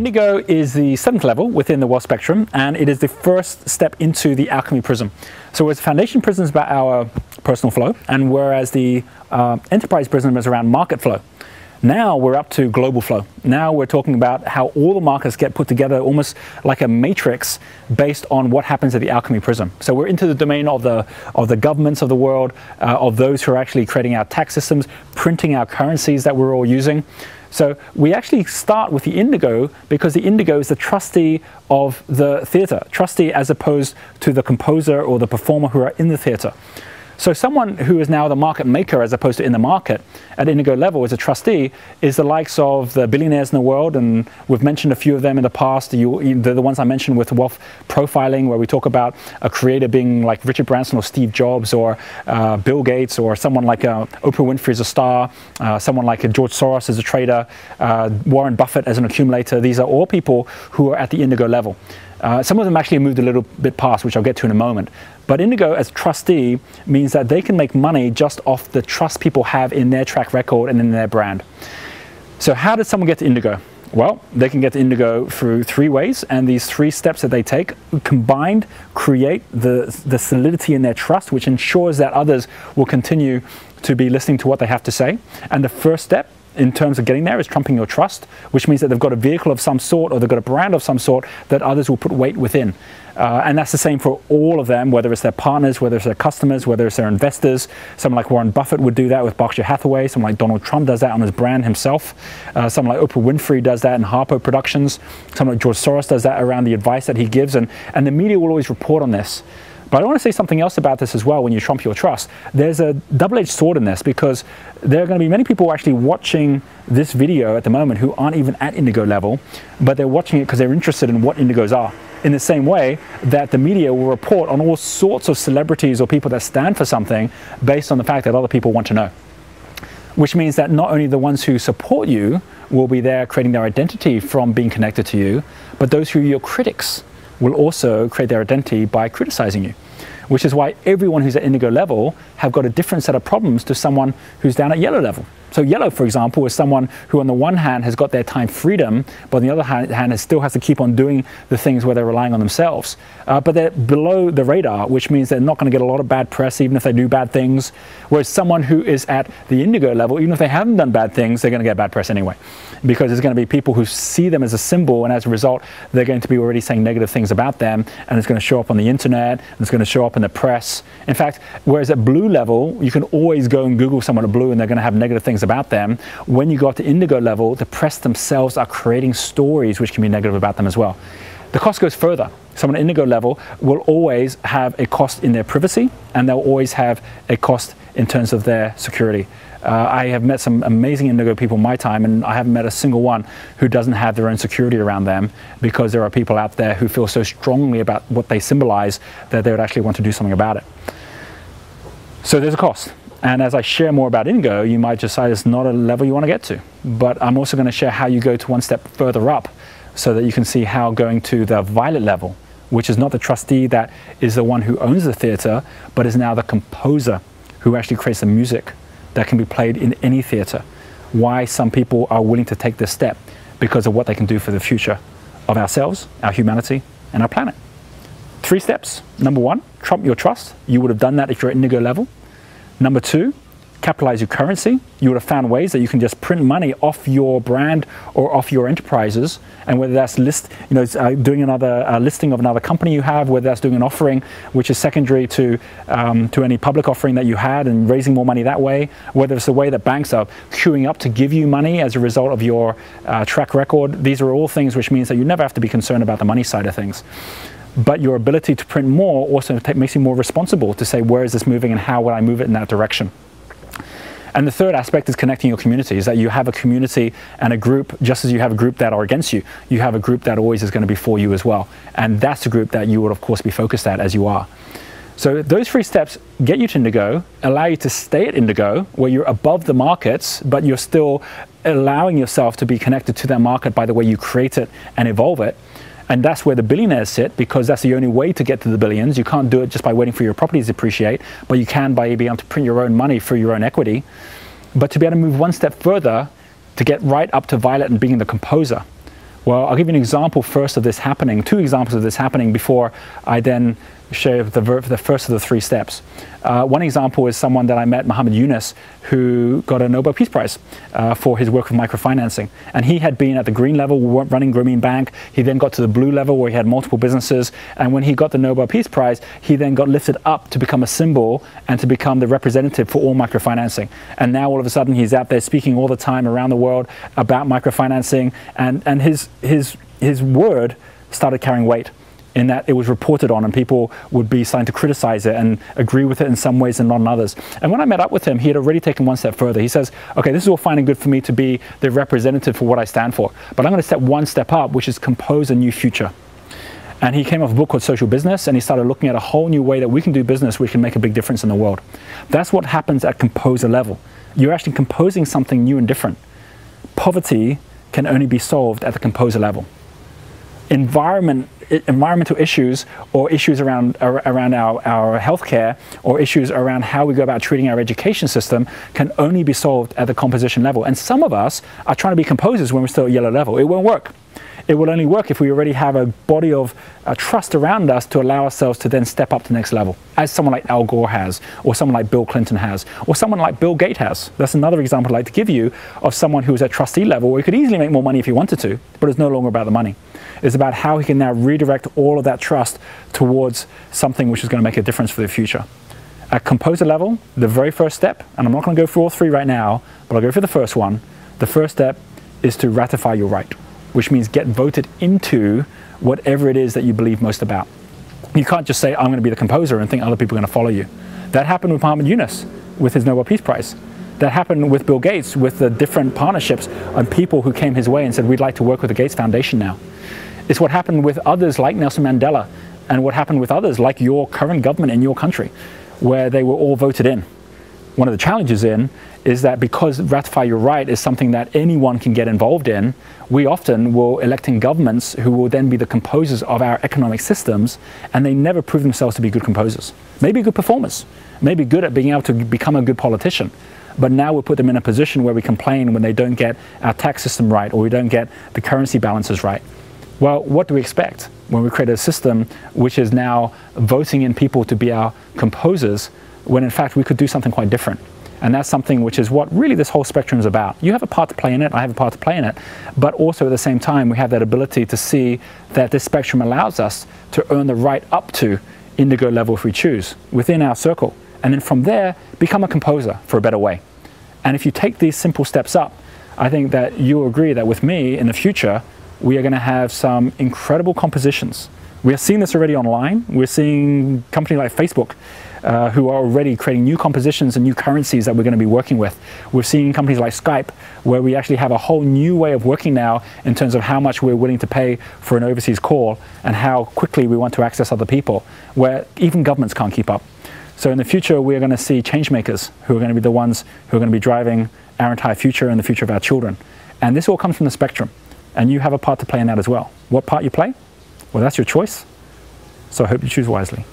Indigo is the 7th level within the wealth spectrum, and it is the first step into the alchemy prism. So its foundation prism is about our personal flow, and whereas the enterprise prism is around market flow. Now we're up to global flow. Now we're talking about how all the markets get put together almost like a matrix based on what happens at the alchemy prism. So we're into the domain of the governments of the world, of those who are actually creating our tax systems, printing our currencies that we're all using. So we actually start with the Indigo because the Indigo is the trustee of the theater, trustee as opposed to the composer or the performer who are in the theater. So someone who is now the market maker as opposed to in the market at Indigo level as a trustee is the likes of the billionaires in the world, and we've mentioned a few of them in the past. The ones I mentioned with wealth profiling, where we talk about a creator being like Richard Branson or Steve Jobs or Bill Gates, or someone like Oprah Winfrey as a star, someone like George Soros as a trader, Warren Buffett as an accumulator. These are all people who are at the Indigo level. Some of them actually moved a little bit past, which I'll get to in a moment. But Indigo as trustee means that they can make money just off the trust people have in their track record and in their brand. So how does someone get to Indigo? Well, they can get to Indigo through 3 ways, and these 3 steps that they take combined create the solidity in their trust, which ensures that others will continue to be listening to what they have to say. And the first step in terms of getting there is trumping your trust, which means that they've got a vehicle of some sort, or they've got a brand of some sort that others will put weight within. And that's the same for all of them, whether it's their partners, whether it's their customers, whether it's their investors. Someone like Warren Buffett would do that with Berkshire Hathaway. Someone like Donald Trump does that on his brand himself. Someone like Oprah Winfrey does that in Harpo Productions. Someone like George Soros does that around the advice that he gives. And the media will always report on this. But I want to say something else about this as well when you trump your trust. There's a double-edged sword in this, because there are going to be many people actually watching this video at the moment who aren't even at Indigo level, but they're watching it because they're interested in what Indigos are. In the same way that the media will report on all sorts of celebrities or people that stand for something based on the fact that other people want to know. Which means that not only the ones who support you will be there creating their identity from being connected to you, but those who are your critics will also create their identity by criticizing you. Which is why everyone who's at Indigo level have got a different set of problems to someone who's down at Yellow level. So Yellow, for example, is someone who on the one hand has got their time freedom, but on the other hand still has to keep on doing the things where they're relying on themselves. But they're below the radar, which means they're not going to get a lot of bad press even if they do bad things. Whereas someone who is at the Indigo level, even if they haven't done bad things, they're going to get bad press anyway. Because there's going to be people who see them as a symbol, and as a result, they're going to be already saying negative things about them, and it's going to show up on the internet, and it's going to show up in the press. In fact, whereas at Blue level, you can always go and Google someone at Blue and they're going to have negative things about them. When you got to Indigo level, the press themselves are creating stories which can be negative about them as well. The cost goes further. Someone at Indigo level will always have a cost in their privacy, and they'll always have a cost in terms of their security. I have met some amazing Indigo people in my time, and I haven't met a single one who doesn't have their own security around them, because there are people out there who feel so strongly about what they symbolize that they would actually want to do something about it. So there's a cost. And as I share more about Indigo, you might decide it's not a level you want to get to. But I'm also going to share how you go to one step further up, so that you can see how going to the Violet level, which is not the trustee that is the one who owns the theater, but is now the composer who actually creates the music that can be played in any theater. Why some people are willing to take this step, because of what they can do for the future of ourselves, our humanity, and our planet. 3 steps. Number 1, trump your trust. You would have done that if you're at Indigo level. Number 2, capitalize your currency. You would have found ways that you can just print money off your brand or off your enterprises, and whether that's doing another listing of another company you have, whether that's doing an offering which is secondary to any public offering that you had and raising more money that way, whether it's the way that banks are queuing up to give you money as a result of your track record. These are all things which means that you never have to be concerned about the money side of things. But your ability to print more also makes you more responsible to say, where is this moving and how would I move it in that direction? And the third aspect is connecting your community, is that you have a community and a group. Just as you have a group that are against you, you have a group that always is going to be for you as well. And that's the group that you would of course be focused at as you are. So those 3 steps get you to Indigo, allow you to stay at Indigo, where you're above the markets, but you're still allowing yourself to be connected to that market by the way you create it and evolve it. And that's where the billionaires sit, because that's the only way to get to the billions. You can't do it just by waiting for your properties to appreciate, but you can by being able to print your own money through your own equity. But to be able to move one step further, to get right up to Violet and being the composer, Well, I'll give you an example first of this happening, two examples of this happening before I then share the first of the three steps. One example is someone that I met, Muhammad Yunus, who got a Nobel Peace Prize for his work with microfinancing. And he had been at the green level running Grameen Bank. He then got to the blue level where he had multiple businesses. And when he got the Nobel Peace Prize, he then got lifted up to become a symbol and to become the representative for all microfinancing. And now all of a sudden he's out there speaking all the time around the world about microfinancing, and his word started carrying weight, in that it was reported on and people would be starting to criticize it and agree with it in some ways and not in others. And when I met up with him, he had already taken one step further. He says, okay, this is all fine and good for me to be the representative for what I stand for, but I'm going to step one step up, which is compose a new future. And he came off a book called Social Business, and he started looking at a whole new way that we can do business which can make a big difference in the world. That's what happens at composer level. You're actually composing something new and different. Poverty can only be solved at the composer level. Environmental issues, or issues around our healthcare, or issues around how we go about treating our education system, can only be solved at the composition level. And some of us are trying to be composers when we're still at yellow level. It won't work. It will only work if we already have a body of trust around us to allow ourselves to then step up to the next level, as someone like Al Gore has, or someone like Bill Clinton has, or someone like Bill Gates has. That's another example I'd like to give you of someone who is at trustee level, where he could easily make more money if he wanted to, but it's no longer about the money. It's about how he can now redirect all of that trust towards something which is going to make a difference for the future. At composer level, the very first step, and I'm not going to go through all three right now, but I'll go for the first one. The first step is to ratify your right, which means get voted into whatever it is that you believe most about. You can't just say, I'm going to be the composer, and think other people are going to follow you. That happened with Muhammad Yunus with his Nobel Peace Prize. That happened with Bill Gates with the different partnerships and people who came his way and said, we'd like to work with the Gates Foundation now. It's what happened with others like Nelson Mandela, and what happened with others like your current government in your country, where they were all voted in. One of the challenges is that because ratify your right is something that anyone can get involved in, we often will elect in governments who will then be the composers of our economic systems, and they never prove themselves to be good composers. Maybe good performers, maybe good at being able to become a good politician, but now we'll put them in a position where we complain when they don't get our tax system right, or we don't get the currency balances right. Well, what do we expect when we create a system which is now voting in people to be our composers, when in fact we could do something quite different? And that's something which is what really this whole spectrum is about. You have a part to play in it, I have a part to play in it, but also at the same time we have that ability to see that this spectrum allows us to earn the right up to Indigo level if we choose, within our circle. And then from there, become a composer for a better way. And if you take these simple steps up, I think that you'll agree that with me in the future, we are going to have some incredible compositions. We are seeing this already online. We're seeing companies like Facebook who are already creating new compositions and new currencies that we're going to be working with. We're seeing companies like Skype, where we actually have a whole new way of working now in terms of how much we're willing to pay for an overseas call and how quickly we want to access other people, where even governments can't keep up. So in the future, we're going to see change makers who are going to be the ones who are going to be driving our entire future and the future of our children. And this all comes from the spectrum. And you have a part to play in that as well. What part you play? Well, that's your choice. So I hope you choose wisely.